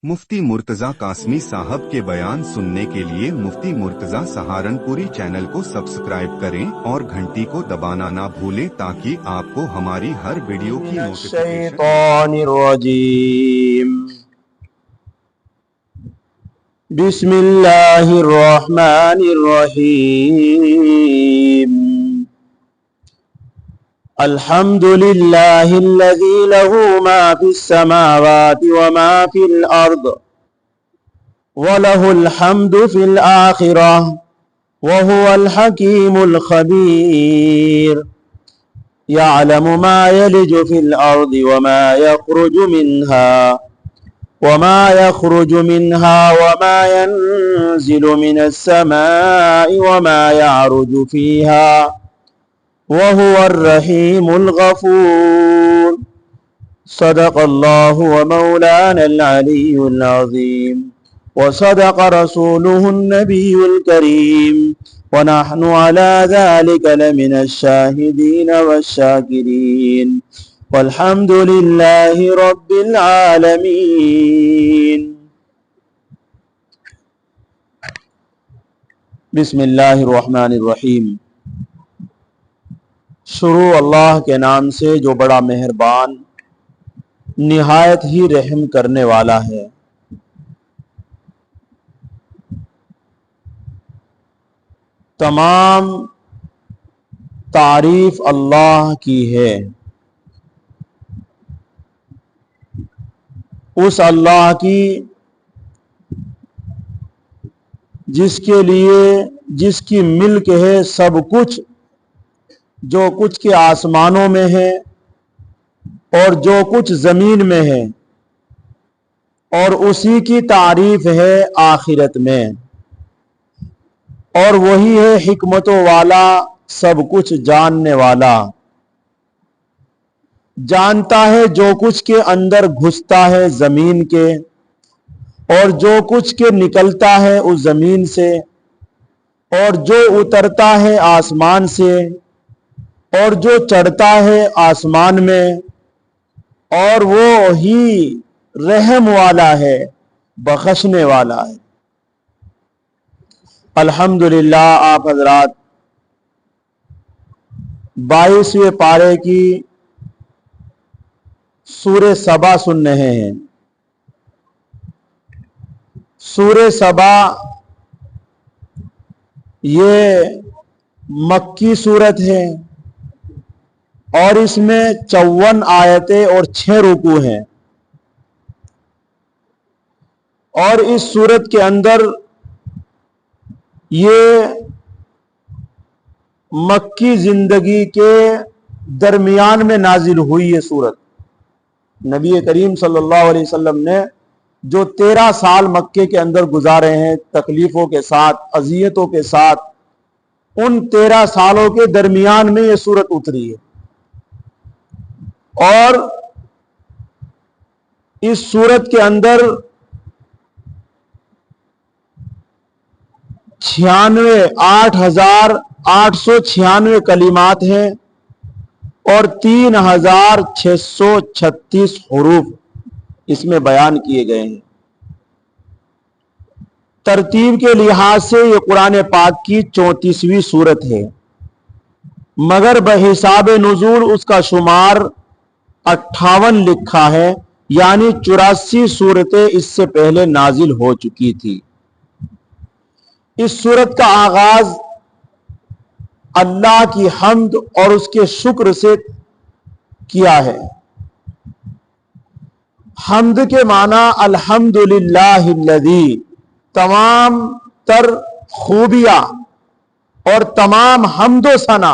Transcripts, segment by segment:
मुफ्ती मुर्तजा कासमी साहब के बयान सुनने के लिए मुफ्ती मुर्तजा सहारनपुरी चैनल को सब्सक्राइब करें और घंटी को दबाना ना भूलें ताकि आपको हमारी हर वीडियो की नोटिफिकेशन। बिस्मिल्लाहिर्रहमानिर्रहीम। अल्हम्दुलिल्लाहिल्लज़ी लहू मा फिस्समावाति व मा फिल अर्द व लहुल हम्दु फिल आखिरह व हुवल हकीमुल खबीर। यअलमु मा यलिजु फिल अर्दि व मा यखरुजु मिन्हा व मा यंजिलु मिनस समाइ व मा यअरुजु फीहा वहुवर रहीमुल गफूर। सदक़ल्लाहु व मौलानल अलियुल अज़ीम व सदक़ रसूलुहुन नबियुल करीम व नहनु अला ज़ालिका लमिनश शाहिदीन वश्शाकिरीन वल्हम्दुलिल्लाहि रब्बिल आलमीन। बिस्मिल्लाहिर्रहमानिर्रहीम। शुरू अल्लाह के नाम से जो बड़ा मेहरबान निहायत ही रहम करने वाला है। तमाम तारीफ अल्लाह की है, उस अल्लाह की जिसके लिए जिसकी मिल्क है सब कुछ, जो कुछ के आसमानों में है और जो कुछ जमीन में है, और उसी की तारीफ है आखिरत में। और वही है हिकमतों वाला, सब कुछ जानने वाला, जानता है जो कुछ के अंदर घुसता है जमीन के और जो कुछ के निकलता है उस जमीन से, और जो उतरता है आसमान से और जो चढ़ता है आसमान में, और वो ही रहम वाला है, बख्शने वाला है। अल्हम्दुलिल्लाह। आप हजरात 22वें पारे की सूरे सबा सुन रहे हैं। सूरे सबा ये मक्की सूरत है और इसमें 54 आयतें और 6 रुकू हैं। और इस सूरत के अंदर ये मक्की जिंदगी के दरमियान में नाजिल हुई है सूरत। नबी करीम सल्लल्लाहु अलैहि वसल्लम ने जो 13 साल मक्के के अंदर गुजारे हैं तकलीफों के साथ, अजियतों के साथ, उन 13 सालों के दरमियान में ये सूरत उतरी है। और इस सूरत के अंदर 8,896 कलिमात हैं और 3,636 हुरूफ इसमें बयान किए गए हैं। तरतीब के लिहाज से ये कुरान पाक की 34वीं सूरत है, मगर बहिसाब नुज़ूल उसका शुमार 58 लिखा है, यानी 84 सूरतें इससे पहले नाजिल हो चुकी थी। इस सूरत का आगाज अल्लाह की हम्द और उसके शुक्र से किया है। हम्द के माना अल्हम्दुलिल्लाहिल्लज़ी, तमाम तर खूबियां और तमाम हम्दो सना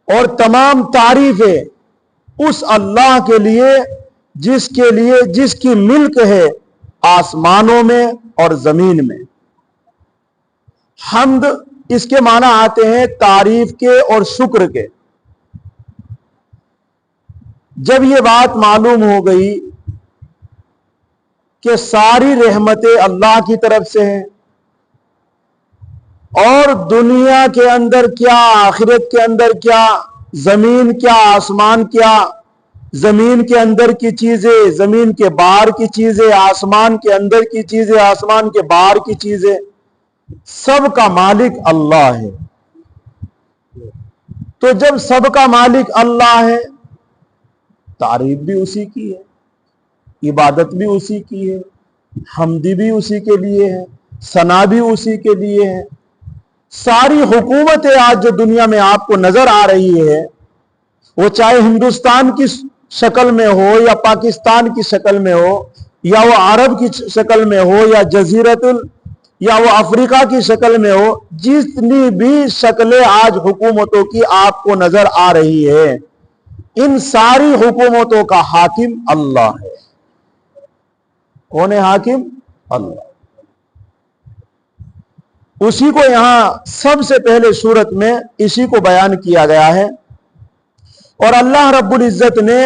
और तमाम तारीफें उस अल्लाह के लिए जिसकी मिल्क है आसमानों में और जमीन में। हम्द इसके माना आते हैं तारीफ के और शुक्र के। जब ये बात मालूम हो गई कि सारी रहमतें अल्लाह की तरफ से हैं और दुनिया के अंदर क्या, आखिरत के अंदर क्या, जमीन क्या, आसमान क्या, زمین کے اندر کی چیزیں، زمین کے باہر کی چیزیں، آسمان کے اندر کی چیزیں، آسمان کے باہر کی چیزیں، سب کا مالک اللہ ہے۔ تو جب سب کا مالک اللہ ہے، تعریف بھی اسی کی ہے، عبادت بھی اسی کی ہے، حمدی بھی اسی کے لیے ہے، ثنا بھی اسی کے لیے ہے۔ ساری حکومتیں آج جو دنیا میں آپ کو نظر آ رہی ہے، وہ چاہے ہندوستان کی شکل میں ہو یا پاکستان کی شکل میں ہو یا وہ عرب کی شکل میں ہو یا یا وہ افریقہ کی شکل میں ہو، جتنی بھی شکلیں آج حکومتوں کی آپ کو نظر آ رہی ہے، ان ساری حکومتوں کا حاکم اللہ ہے۔ کون ہے حاکم؟ اللہ۔ اسی کو یہاں سب سے پہلے سورت میں اسی کو بیان کیا گیا ہے، اور اللہ رب العزت نے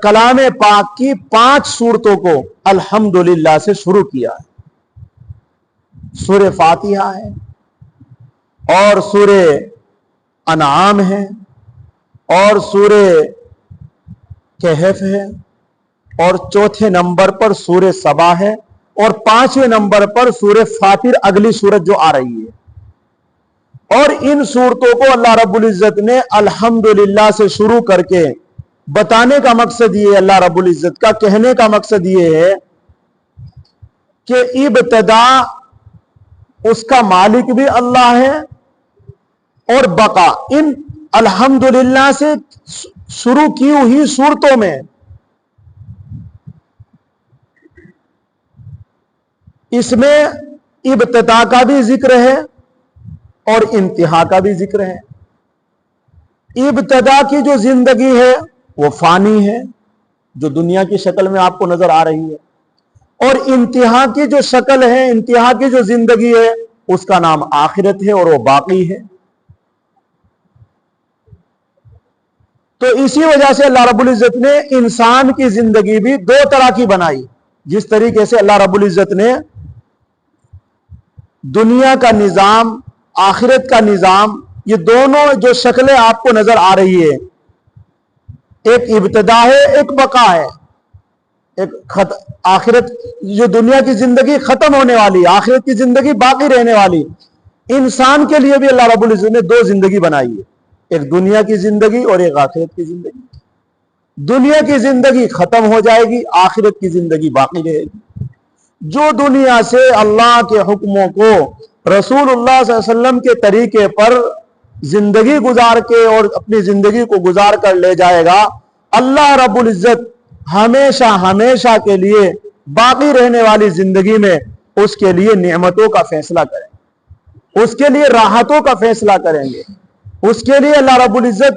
کلام پاک کی 5 سورتوں کو الحمدللہ سے شروع کیا ہے۔ سورہ فاتحہ ہے، اور سورہ انعام ہے، اور سورہ کہف ہے، اور چوتھے نمبر پر سورہ سبا ہے، اور 5ویں نمبر پر سورہ فاطر، اگلی سورت جو آ رہی ہے۔ اور ان صورتوں کو اللہ رب العزت نے الحمدللہ سے شروع کر کے بتانے کا مقصد یہ ہے، اللہ رب العزت کا کہنے کا مقصد یہ ہے کہ ابتدا اس کا مالک بھی اللہ ہے، اور بقا ان الحمدللہ سے شروع کی ہوئی صورتوں میں اس میں ابتدا کا بھی ذکر ہے اور انتہا کا بھی ذکر ہے۔ ابتدا کی جو زندگی ہے وہ فانی ہے، جو دنیا کی شکل میں آپ کو نظر آ رہی ہے، اور انتہا کی جو شکل ہے، انتہا کی جو زندگی ہے، اس کا نام آخرت ہے اور وہ باقی ہے۔ تو اسی وجہ سے اللہ رب العزت نے انسان کی زندگی بھی 2 طرح کی بنائی۔ جس طریقے سے اللہ رب العزت نے دنیا کا نظام، آخرت کا نظام، یہ دونوں جو شکلیں آپ کو نظر آ رہی ہے، ایک ابتدا ہے، ایک بقا ہے۔ ایک آخرت، جو دنیا کی زندگی ختم ہونے والی، آخرت کی زندگی باقی رہنے والی۔ انسان کے لیے بھی اللہ رب العزت نے 2 زندگی بنائی ہے، ایک دنیا کی زندگی اور ایک آخرت کی زندگی۔ دنیا کی زندگی ختم ہو جائے گی، آخرت کی زندگی باقی رہے گی۔ جو دنیا سے اللہ کے حکموں کو، رسول اللہ صلی اللہ علیہ وسلم کے طریقے پر زندگی گزار کے اور اپنی زندگی کو گزار کر لے جائے گا، اللہ رب العزت ہمیشہ ہمیشہ کے لیے باقی رہنے والی زندگی میں اس کے لیے نعمتوں کا فیصلہ کریں گے، اس کے لیے راحتوں کا فیصلہ کریں گے، اس کے لیے اللہ رب العزت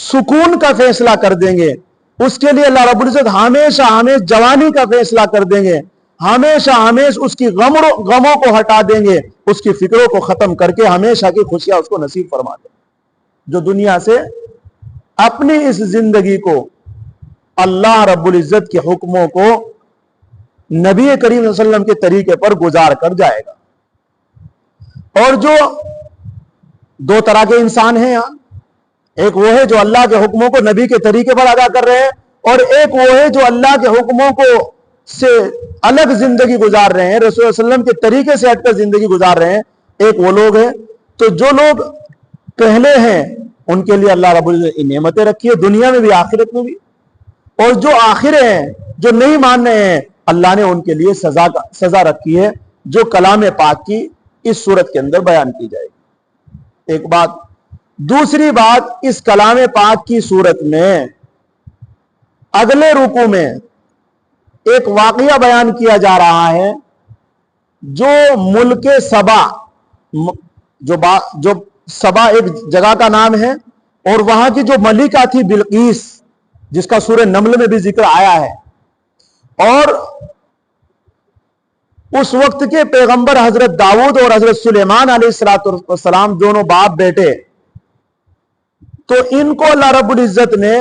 سکون کا فیصلہ کر دیں گے، اس کے لیے اللہ رب العزت ہمیشہ ہمیشہ جوانی کا فیصلہ کر دیں گے، ہمیشہ ہمیشہ اس کی غموں کو ہٹا دیں گے، اس کی فکروں کو ختم کر کے ہمیشہ کی خوشیاں اس کو نصیب فرما دیں گے۔ جو دنیا سے اپنی اس زندگی کو اللہ رب العزت کے حکموں کو نبی کریم صلی اللہ علیہ وسلم کے طریقے پر گزار کر جائے گا۔ اور جو 2 طرح کے انسان ہیں یہاں، ایک وہ ہے جو اللہ کے حکموں کو نبی کے طریقے پر ادا کر رہے ہیں، اور ایک وہ ہے جو اللہ کے حکموں کو سے الگ زندگی گزار رہے ہیں، رسول اللہ علیہ وسلم کے طریقے سے ہٹ کر زندگی گزار رہے ہیں۔ ایک وہ لوگ ہیں، تو جو لوگ پہلے ہیں ان کے لیے اللہ رب العزت نعمتیں رکھی ہے، دنیا میں بھی آخرت میں بھی، اور جو آخر ہیں، جو نہیں مان رہے ہیں، اللہ نے ان کے لیے سزا رکھی ہے، جو کلام پاک کی اس صورت کے اندر بیان کی جائے گی۔ ایک بات۔ دوسری بات، اس کلام پاک کی صورت میں اگلے رکوع میں ایک واقعہ بیان کیا جا رہا ہے، جو ملک سبا، جو سبا ایک جگہ کا نام ہے، اور وہاں کی جو ملکہ تھی بلقیس، جس کا سورہ نمل میں بھی ذکر آیا ہے، اور اس وقت کے پیغمبر حضرت داؤد اور حضرت سلیمان علیہ السلام دونوں باپ بیٹے، تو ان کو اللہ رب العزت نے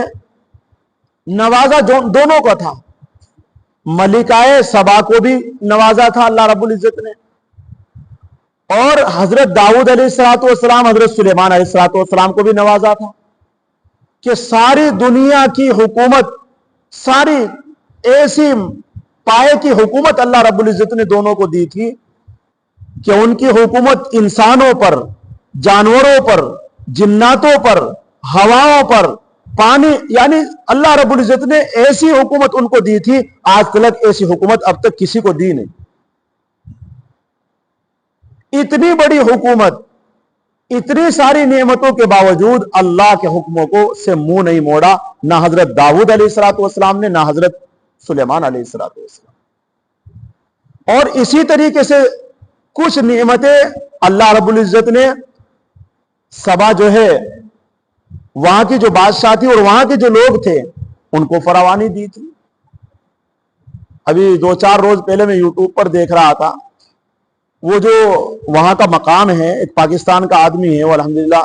نوازا، دونوں کو تھا، ملکہ سبا کو بھی نوازا تھا اللہ رب العزت نے، اور حضرت داؤد علیہ السلام، حضرت سلیمان علیہ السلام کو بھی نوازا تھا، کہ ساری دنیا کی حکومت सारी ऐसी पाए की हुकूमत अल्लाह रब्बुल इज्जत ने दोनों को दी थी कि उनकी हुकूमत इंसानों पर, जानवरों पर, जिन्नातों पर, हवाओं पर, पानी, यानी अल्लाह रब्बुल इज्जत ने ऐसी हुकूमत उनको दी थी, आज तक ऐसी हुकूमत अब तक किसी को दी नहीं। इतनी बड़ी हुकूमत, इतनी सारी नेमतों के बावजूद अल्लाह के हुक्मों को से मुंह नहीं मोड़ा, ना हजरत दाऊद अलैहिस्सलाम ने, ना हजरत सुलेमान अलैहिस्सलाम। और इसी तरीके से कुछ नेमतें अल्लाह रब्बुल इज्जत ने सबा जो है, वहां की जो बादशाह थी और वहां के जो लोग थे, उनको फरावानी दी थी। अभी 2-4 रोज पहले मैं यूट्यूब पर देख रहा था, वो जो वहां का मकाम है, एक पाकिस्तान का आदमी है, वो अल्हम्दुलिल्लाह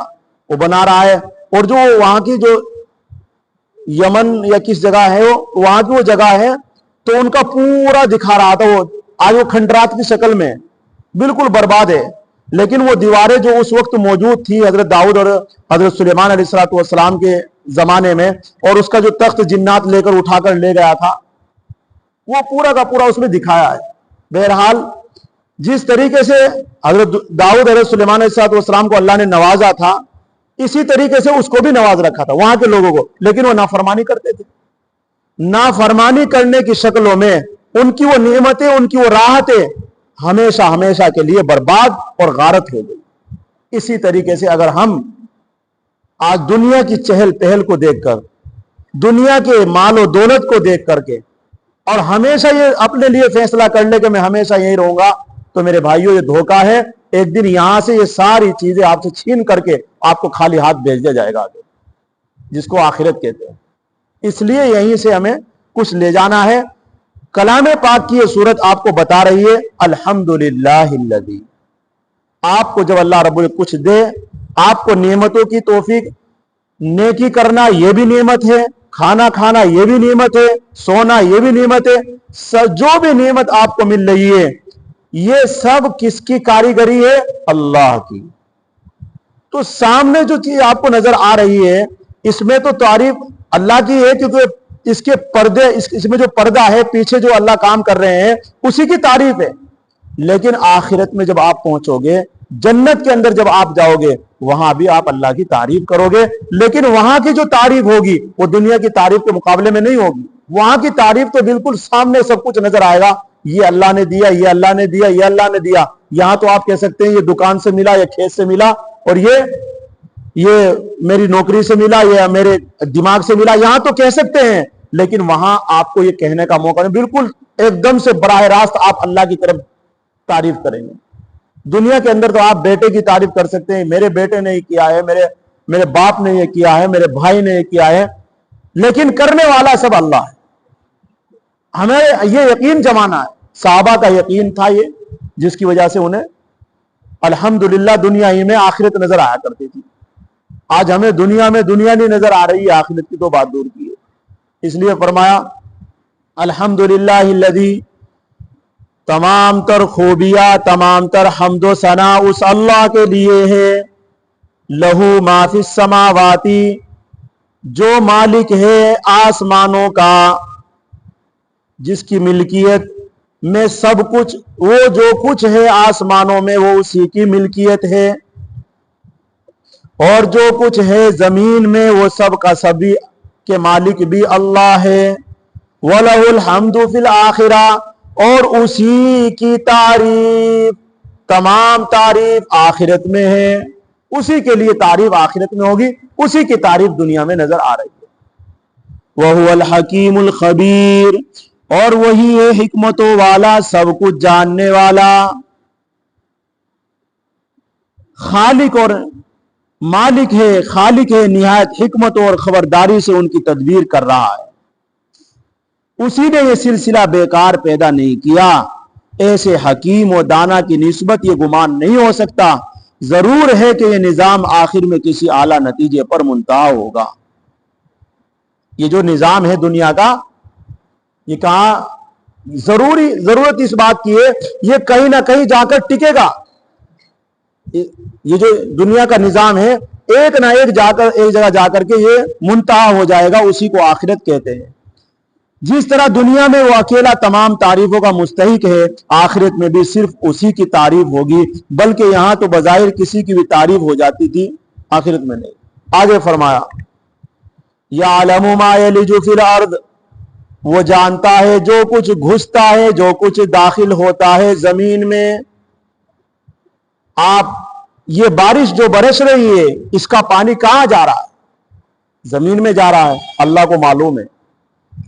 वो बना रहा है, और जो वहां की जो यमन या किस जगह है, वो वहां की वो जगह है, तो उनका पूरा दिखा रहा था। वो आज वो खंडरात की शक्ल में बिल्कुल बर्बाद है, लेकिन वो दीवारें जो उस वक्त मौजूद थी हजरत दाऊद और हजरत सुलेमान अलैहिस्सलाम के जमाने में, और उसका जो तख्त जिन्नात लेकर उठाकर ले गया था, वो पूरा का पूरा उसमें दिखाया है। बहरहाल जिस तरीके से हजरत दाऊद और सुलेमान अलैहिस्सलाम को अल्लाह ने नवाजा था, इसी तरीके से उसको भी नवाज रखा था वहां के लोगों को, लेकिन वो नाफरमानी करते थे। नाफरमानी करने की शक्लों में उनकी वो नेमतें, उनकी वो राहतें हमेशा हमेशा के लिए बर्बाद और गारत हो गई। इसी तरीके से अगर हम आज दुनिया की चहल पहल को देखकर, दुनिया के मालो दौलत को देख करके, और हमेशा ये अपने लिए फैसला कर ले कि मैं हमेशा यही रहूंगा, तो मेरे भाइयों ये धोखा है। एक दिन यहां से ये सारी चीजें आपसे छीन करके आपको खाली हाथ भेज दिया जाएगा आगे, जिसको आखिरत कहते हैं। इसलिए यहीं से हमें कुछ ले जाना है। कलामे पाक की ये सूरत आपको बता रही है अल्हम्दुलिल्लाहिल्लज़ी, आपको जब अल्लाह रब्बुल कुछ दे, आपको नेमतों की तौफीक, नेकी करना ये भी नेमत है, खाना खाना ये भी नेमत है, सोना ये भी नेमत है। जो भी नेमत आपको मिल रही है, ये सब किसकी कारीगरी है? अल्लाह की। तो सामने जो चीज आपको नजर आ रही है, इसमें तो तारीफ अल्लाह की है, क्योंकि इसके पर्दे, इसमें जो पर्दा है, पीछे जो अल्लाह काम कर रहे हैं, उसी की तारीफ है। लेकिन आखिरत में जब आप पहुंचोगे, जन्नत के अंदर जब आप जाओगे, वहां भी आप अल्लाह की तारीफ करोगे, लेकिन वहां की जो तारीफ होगी वो दुनिया की तारीफ के मुकाबले में नहीं होगी। वहां की तारीफ तो बिल्कुल सामने सब कुछ नजर आएगा, ये अल्लाह ने दिया, ये अल्लाह ने दिया, ये अल्लाह ने दिया। यहां तो आप कह सकते हैं ये दुकान से मिला, या खेत से मिला, और ये मेरी नौकरी से मिला, या मेरे दिमाग से मिला, यहां तो कह सकते हैं। लेकिन वहां आपको ये कहने का मौका नहीं, बिल्कुल एकदम से बराह रास्त आप अल्लाह की तरफ तारीफ करेंगे। दुनिया के अंदर तो आप बेटे की तारीफ कर सकते हैं, मेरे बेटे ने ये किया है, मेरे बाप ने ये किया है, मेरे भाई ने ये किया है, लेकिन करने वाला सब अल्लाह है। हमें ये यकीन जमाना है। सहाबा का यकीन था ये, जिसकी वजह से उन्हें अल्हम्दुलिल्लाह दुनिया ही में आखिरत नजर आया करती थी। आज हमें दुनिया में दुनिया नहीं नजर आ रही है, आखिरत की तो बात दूर की है। इसलिए फरमाया अल्हम्दुलिल्लाहिल्लज़ी, तमाम तर खूबियां, तमाम तर हम्दो सना उस अल्लाह के लिए है। लहू माफिस समावाती, जो मालिक है आसमानों का, जिसकी मिल्कियत में सब कुछ, वो जो कुछ है आसमानों में वो उसी की मिल्कियत है, और जो कुछ है जमीन में वो सब का सभी के मालिक भी अल्लाह है। वलहुल हम्दु फिल आखिरा, और उसी की तारीफ, तमाम तारीफ आखिरत में है। उसी के लिए तारीफ आखिरत में होगी, उसी की तारीफ दुनिया में नजर आ रही है। वहुवल हकीमुल खबीर, और वही है हिकमतों वाला, सब कुछ जानने वाला। खालिक और मालिक है, खालिक है, निहायत हिकमत और खबरदारी से उनकी तदबीर कर रहा है। उसी ने यह सिलसिला बेकार पैदा नहीं किया। ऐसे हकीम और दाना की निस्बत ये गुमान नहीं हो सकता। जरूर है कि यह निजाम आखिर में किसी आला नतीजे पर मुंतहा होगा। ये जो निजाम है दुनिया का, ये कहां जरूरत इस बात की है, ये कहीं ना कहीं जाकर टिकेगा। ये जो दुनिया का निजाम है, एक ना एक जगह जाकर के ये मुंतहा हो जाएगा। उसी को आखिरत कहते हैं। जिस तरह दुनिया में वो अकेला तमाम तारीफों का मुस्तहिक है, आखिरत में भी सिर्फ उसी की तारीफ होगी, बल्कि यहां तो बजाहिर किसी की भी तारीफ हो जाती थी, आखिरत में नहीं। आगे फरमाया, यअलमु मा यलिजु फिल अर्द, वो जानता है जो कुछ घुसता है, जो कुछ दाखिल होता है जमीन में। आप ये बारिश जो बरस रही है, इसका पानी कहां जा रहा है? जमीन में जा रहा है, अल्लाह को मालूम है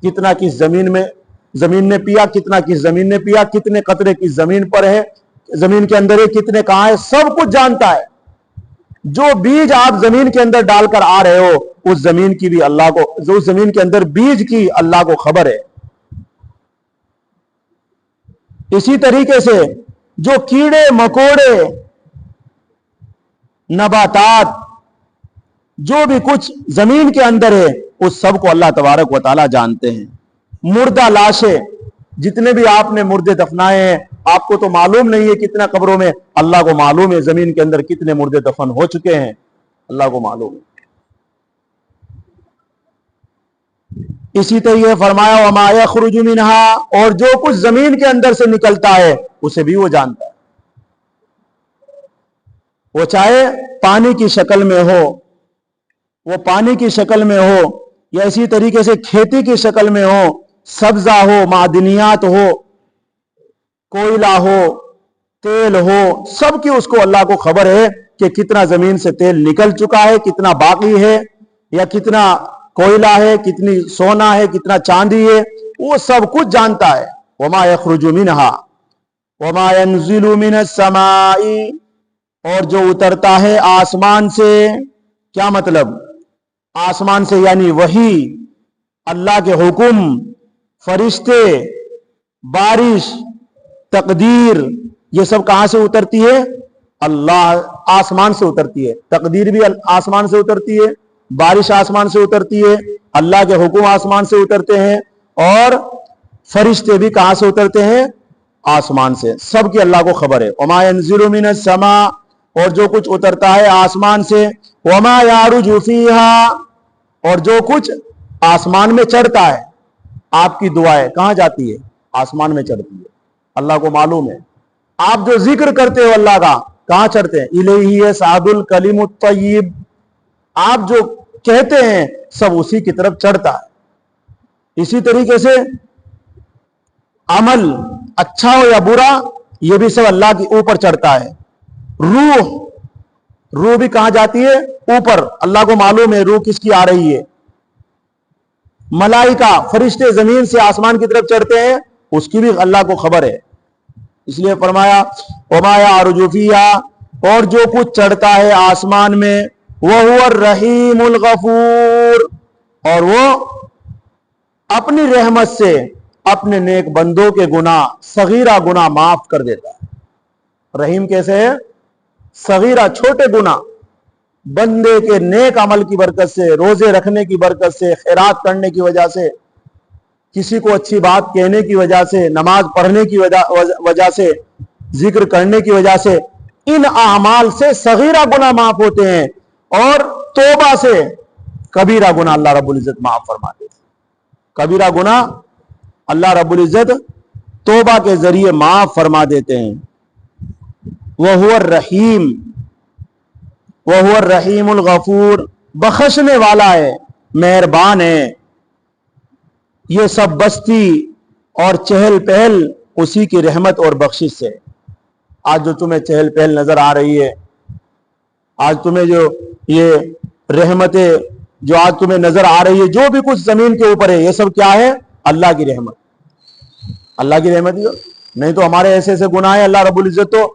कितना किस जमीन ने पिया, कितना किस जमीन ने पिया, कितने कतरे किस जमीन पर है, जमीन के अंदर है, कितने कहां है, सब कुछ जानता है। जो बीज आप जमीन के अंदर डालकर आ रहे हो, उस जमीन की भी अल्लाह को, जो उस जमीन के अंदर बीज की अल्लाह को खबर है। इसी तरीके से जो कीड़े मकोड़े, नबातात, जो भी कुछ जमीन के अंदर है, उस सब को अल्लाह तबारक व तआला जानते हैं। मुर्दा लाशें, जितने भी आपने मुर्दे दफनाए हैं, आपको तो मालूम नहीं है कितना कब्रों में, अल्लाह को मालूम है जमीन के अंदर कितने मुर्दे दफन हो चुके हैं, अल्लाह को मालूम है। इसी तरीके फरमाया, वमा यखरुजु मिनहा, और जो कुछ जमीन के अंदर से निकलता है उसे भी वो जानता है। वो चाहे पानी की शक्ल में हो, वो पानी की शक्ल में हो, या इसी तरीके से खेती की शक्ल में हो, सब्जा हो, मादनियात हो, कोयला हो, तेल हो, सबकी उसको अल्लाह को खबर है कि कितना जमीन से तेल निकल चुका है, कितना बाकी है, या कितना कोयला है, कितनी सोना है, कितना चांदी है, वो सब कुछ जानता है। वमा यखरुजु मिनहा वमा यनज़िलु मिनस समाई, और जो उतरता है आसमान से, क्या मतलब? आसमान से यानी वही, अल्लाह के हुक्म, फरिश्ते, बारिश, तकदीर, ये सब कहां से उतरती है? अल्लाह आसमान से उतरती है। तकदीर भी आसमान से उतरती है, बारिश आसमान से उतरती है, अल्लाह के हुक्म आसमान से उतरते हैं, और फरिश्ते भी कहां से उतरते हैं? आसमान से। सबकी अल्लाह को खबर है। वमा यनज़िलु मिनस समा, और जो कुछ उतरता है आसमान से, वमा यारुजु फीहा, और जो कुछ आसमान में चढ़ता है। आपकी दुआएं कहां जाती है? आसमान में चढ़ती है, अल्लाह को मालूम है। आप जो जिक्र करते हो अल्लाह का, कहां चढ़ते हैं? इलैहि यसअदुल कलिमुत तय्यिब, आप जो कहते हैं सब उसी की तरफ चढ़ता है। इसी तरीके से अमल अच्छा हो या बुरा, ये भी सब अल्लाह के ऊपर चढ़ता है। रूह भी कहां जाती है? ऊपर, अल्लाह को मालूम है रूह किसकी आ रही है। मलाइका, फरिश्ते जमीन से आसमान की तरफ चढ़ते हैं, उसकी भी अल्लाह को खबर है। इसलिए फरमाया, वमा यारुजु फीहा, और जो कुछ चढ़ता है आसमान में, वह हुवा रहीमुल गफूर, और वो अपनी रहमत से अपने नेक बंदों के गुनाह, सगीरा गुनाह माफ कर देता है। रहीम कैसे है? सगीरा, छोटे गुनाह, बंदे के नेक अमल की बरकत से, रोजे रखने की बरकत से, खैरात करने की वजह से, किसी को अच्छी बात कहने की वजह से, नमाज पढ़ने की वजह से, जिक्र करने की वजह से, इन आमाल से सगीरा गुनाह माफ होते हैं, और तौबा से कबीरा गुनाह अल्लाह रब्बुल इज्जत माफ फरमा देते हैं। कबीरा गुनाह अल्लाह रब्बुल इज्जत तौबा के जरिए माफ फरमा देते हैं। वह हुवा रहीम, वह हुवा रहीमुल गफूर, बख्शने वाला है, मेहरबान है। ये सब बस्ती और चहल पहल उसी की रहमत और बख्शिश से। आज जो तुम्हें चहल पहल नजर आ रही है, आज तुम्हें जो ये रहमतें जो आज तुम्हें नजर आ रही है, जो भी कुछ जमीन के ऊपर है, ये सब क्या है? अल्लाह की रहमत। अल्लाह की रहमत ही, नहीं तो हमारे ऐसे ऐसे गुनाह है, अल्लाह रब्बुल इज्जत तो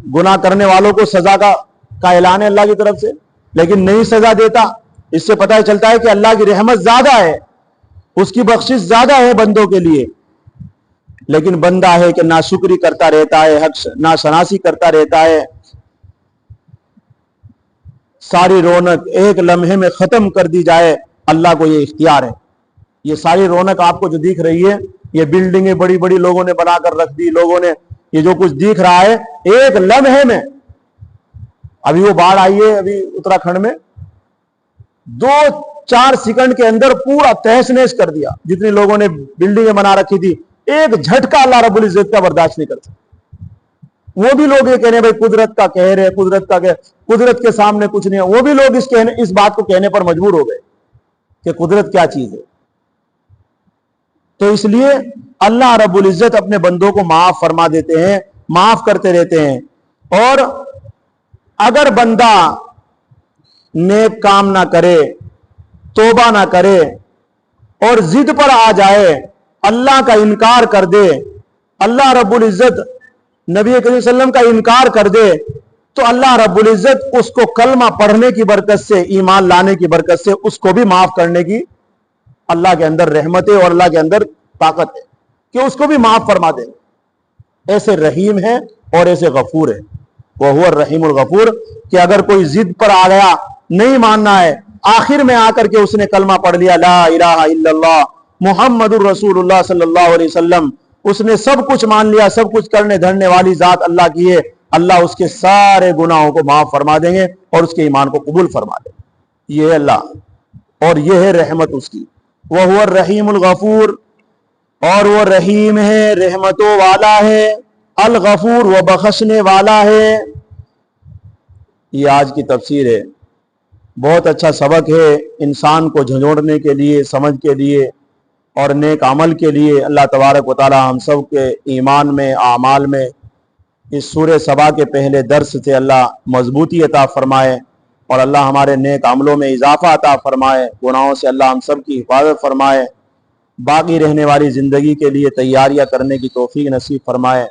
गुनाह करने वालों को सजा का ऐलान है अल्लाह की तरफ से, लेकिन नहीं सजा देता। इससे पता चलता है कि अल्लाह की रहमत ज्यादा है, उसकी बख्शिश ज्यादा है बंदों के लिए। लेकिन बंदा है कि नाशुक्री करता रहता है, हक नाशनासी करता रहता है। सारी रौनक एक लम्हे में खत्म कर दी जाए, अल्लाह को ये इख्तियार है। ये सारी रौनक आपको जो दिख रही है, ये बिल्डिंगें बड़ी बड़ी लोगों ने बनाकर रख दी, लोगों ने, ये जो कुछ दिख रहा है एक लम्हे में। अभी वो बाढ़ आई है अभी उत्तराखंड में, 4 सेकंड के अंदर पूरा तहस नहस कर दिया। जितने लोगों ने बिल्डिंगें बना रखी थी, एक झटका अल्लाह रब्बुल इज्जत का बर्दाश्त नहीं कर सकता। वो भी लोग ये कहने भाई कुदरत का कहर है, कुदरत के सामने कुछ नहीं है, वो भी लोग इस बात को कहने पर मजबूर हो गए कि कुदरत क्या चीज है। तो इसलिए अल्लाह रब्बुल इज्जत अपने बंदों को माफ फरमा देते हैं, माफ करते रहते हैं। और अगर बंदा नेक काम ना करे, तौबा ना करे और जिद पर आ जाए, अल्लाह का इनकार कर दे, अल्लाह रब्बुल इज्जत नबी करीम सल्लल्लाहु अलैहि वसल्लम का इनकार कर दे, तो अल्लाह रब्बुल इज्जत उसको कलमा पढ़ने की बरकत से, ईमान लाने की बरकत से उसको भी माफ करने की अल्लाह के अंदर रहमत है और अल्लाह के अंदर ताकत है कि उसको भी माफ फरमा दे। ऐसे रहीम है और ऐसे गफूर है। वह हुआ रहीमुल गफूर कि अगर कोई जिद पर आ गया, नहीं मानना है, आखिर में आकर के उसने कलमा पढ़ लिया, ला इलाहा इल्लल्लाह मुहम्मदुर रसूलुल्लाह सल्लल्लाहु अलैहि वसल्लम, उसने सब कुछ मान लिया, सब कुछ करने धरने वाली जात अल्लाह की है, अल्लाह उसके सारे गुनाहों को माफ फरमा देंगे और उसके ईमान को कबूल फरमा देंगे। ये है अल्लाह और ये है रहमत उसकी। वह हुआ रहीमुल गफूर, और वो रहीम है, रहमतों वाला है, अल गफूर वो बख्शने वाला है। ये आज की तफसीर है। बहुत अच्छा सबक है इंसान को झंझोड़ने के लिए, समझ के लिए और नेक अमल के लिए। अल्लाह तबारक व तआला हम सब के ईमान में, आमाल में इस सूरह सबा के पहले दर्स से अल्लाह मजबूती अता फरमाए और अल्लाह हमारे नेक अमलों में इजाफा अता फरमाए, गुनाहों से अल्लाह हम सब की हिफाजत फरमाए, बाकी रहने वाली ज़िंदगी के लिए तैयारियां करने की तौफीक नसीब फरमाए।